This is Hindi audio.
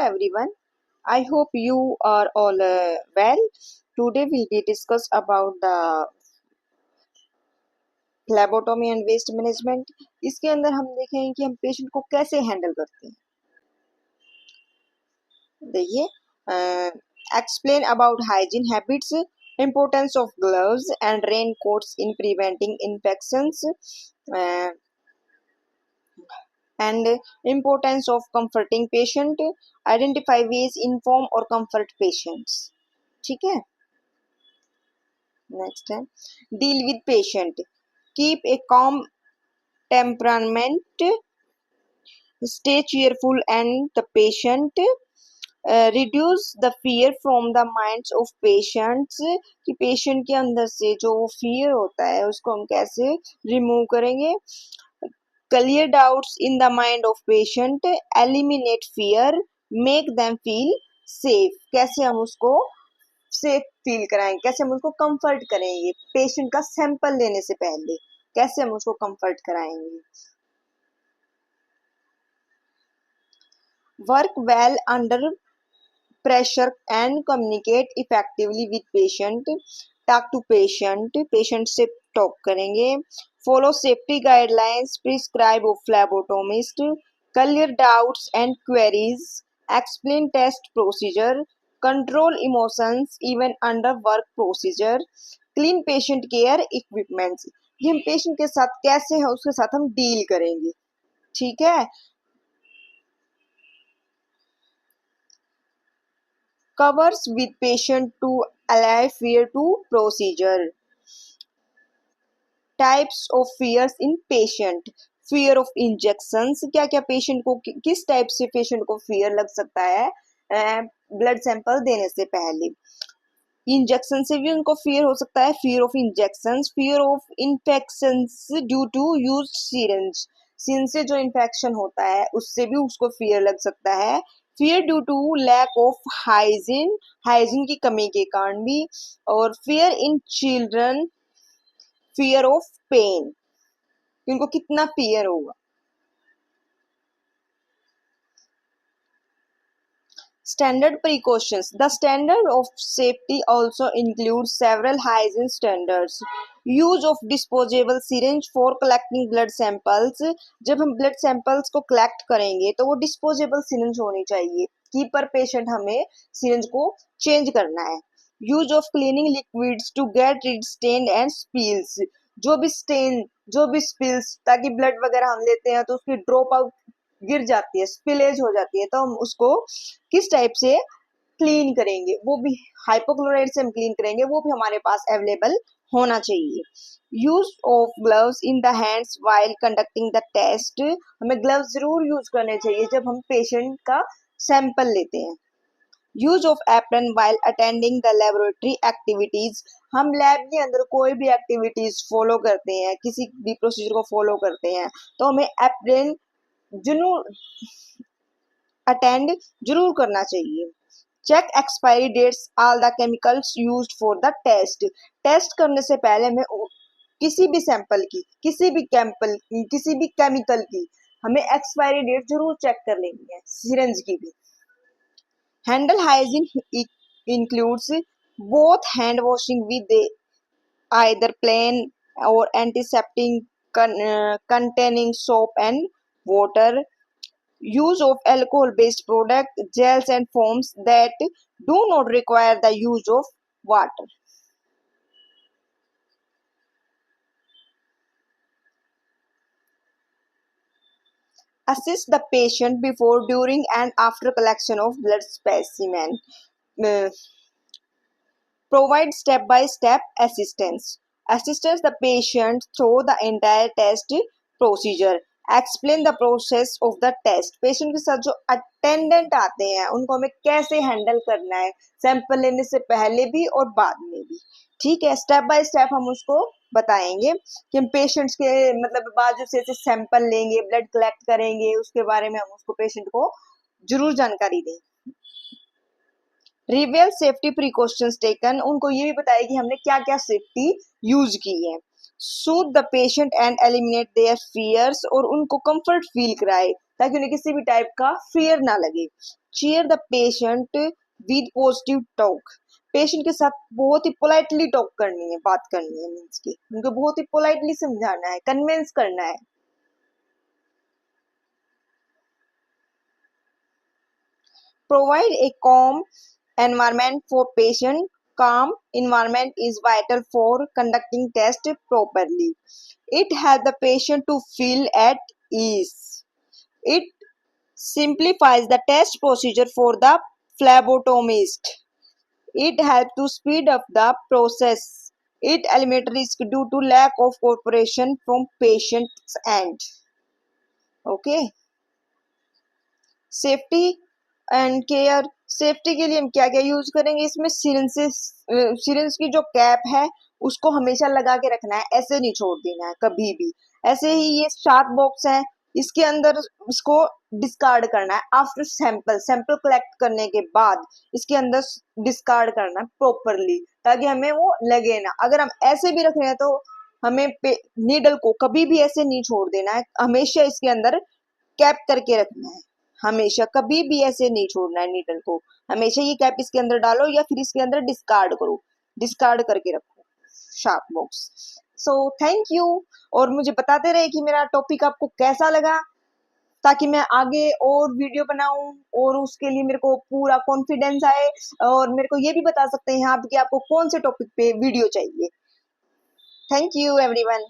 everyone. I hope you are all well. Today we'll be discuss about the phlebotomy and waste management. इसके अंदर हम देखेंगे कि हम पेशेंट को कैसे हैंडल करते हैं. देखिए, explain about hygiene habits, importance of gloves and raincoats in preventing infections, uh, and importance of comforting patient. Identify ways inform or comfort patients. ठीक है. Next है deal with patient. Keep a calm temperament. Stay cheerful and the patient. Reduce the fear from the minds of patients. कि patient के अंदर से जो fear होता है उसको हम कैसे remove करेंगे. Clear doubts in the mind of patient. Eliminate fear. Make them feel safe. कैसे हम उसको सेफ फील कराएंगे, कैसे हम उसको कंफर्ट करेंगे. पेशेंट का सैंपल लेने से पहले कैसे हम उसको कंफर्ट कराएंगे. Work well under pressure and communicate effectively with patient. Talk to patient, patient से टॉक करेंगे. Follow safety guidelines prescribe of phlebotomist. Clear doubts and queries. Explain test procedure. Control emotions even under work procedure. Clean patient care equipments. ये हम पेशेंट के साथ कैसे है उसके साथ हम डील करेंगे. ठीक है. Covers with patient to allay fear to procedure. Types of fears in patient. Fear of injections, क्या क्या पेशेंट को किस टाइप से पेशेंट को फियर लग सकता है ब्लड सैंपल देने से पहले. इंजेक्शन से भी उनको फियर हो सकता है. Fear of injections. Fear of infections due to use syringe. Syringe से जो इन्फेक्शन होता है उससे भी उसको फियर लग सकता है. Fear due to lack of hygiene, hygiene की कमी के कारण भी. और fear in children, fear of pain, इनको कितना फियर होगा. Standard precautions. The standard of safety also includes several hygiene standards. Use of disposable syringe for collecting blood samples. जब हम blood samples को collect करेंगे तो वो disposable syringe होनी चाहिए कि पर पेशेंट हमें syringe को change करना है. Use of cleaning liquids to get rid stain and spills. जो भी stain, जो भी spills, ताकि blood वगैरह हम लेते हैं तो उसकी ड्रॉप आउट गिर जाती है, स्पिलेज हो जाती है, तो हम उसको किस टाइप से क्लीन करेंगे, वो भी हाइपोक्लोराइड से हम क्लीन करेंगे, वो भी हमारे पास अवेलेबल होना चाहिए. Use of gloves in the hands while conducting the test. हमें ग्लव्स जरूर यूज करने चाहिए जब हम पेशेंट का सैंपल लेते हैं. Use of apron while attending the laboratory activities. हम लैब के अंदर कोई भी एक्टिविटीज फॉलो करते हैं, किसी भी प्रोसीजर को फॉलो करते हैं, तो हमें एप्रन जरूर अटेंड जरूर करना चाहिए. Check expiry dates all the chemicals used for the test. Test करने से पहले हमें किसी भी सैंपल की, किसी भी केमिकल की हमें एक्सपायरी डेट जरूर चेक कर लेनी है. सिरिंज की भी. Handle hygiene includes both hand washing with either plain or antiseptic containing soap and water. Use of alcohol based product, gels and foams that do not require the use of water. Assist the patient before, during and after collection of blood specimen. Uh, Provide step by step assistance. Assistance the patient through the entire test procedure. Explain the process of the test. Patient के साथ जो अटेंडेंट आते हैं उनको हमें कैसे हैंडल करना है, सैंपल लेने से पहले भी और बाद में भी. ठीक है. स्टेप बाय स्टेप हम उसको बताएंगे कि हम पेशेंट्स के मतलब बाजू से सैंपल लेंगे, ब्लड कलेक्ट करेंगे, उसके बारे में हम उसको पेशेंट को जरूर जानकारी दें. रिवेल सेफ्टी प्रिकॉशंस टेकन. उनको ये भी बताया कि हमने क्या क्या सेफ्टी यूज की है. Soothe the patient and eliminate their fears. और उनको कंफर्ट फील कराए ताकि उन्हें किसी भी टाइप का फियर ना लगे. cheer the patient with positive talk. Patient के साथ बहुत ही पोलाइटली टॉक करनी है, बात करनी है, मीन्स की उनको बहुत ही पोलाइटली समझाना है, कन्विंस करना है. Provide a calm environment for patient. Calm environment is vital for conducting test properly. It helps the patient to feel at ease. It simplifies the test procedure for the phlebotomist. It helps to speed up the process. It eliminates risk due to lack of cooperation from patient's end. Okay. Safety and care. Safety के लिए हम क्या क्या यूज करेंगे, इसमें सिरिंज की जो कैप है उसको हमेशा लगा के रखना है, ऐसे नहीं छोड़ देना है कभी भी. ऐसे ही ये शार्प बॉक्स है, इसके अंदर इसको डिस्कार्ड करना है आफ्टर सैंपल कलेक्ट करने के बाद इसके अंदर डिस्कार्ड करना है प्रॉपरली, ताकि हमें वो लगे ना. अगर हम ऐसे भी रख रहे हैं तो हमें नीडल को कभी भी ऐसे नहीं छोड़ देना है, हमेशा इसके अंदर कैप करके रखना है. हमेशा कभी भी ऐसे नहीं छोड़ना है नीडल को, हमेशा ये कैप इसके अंदर डालो या फिर इसके अंदर डिस्कार्ड करो, डिस्कार्ड करके रखो sharp box. So thank you, और मुझे बताते रहे कि मेरा टॉपिक आपको कैसा लगा, ताकि मैं आगे और वीडियो बनाऊं, और उसके लिए मेरे को पूरा कॉन्फिडेंस आए. और मेरे को ये भी बता सकते हैं आप कि आपको कौन से टॉपिक पे वीडियो चाहिए. Thank you everyone.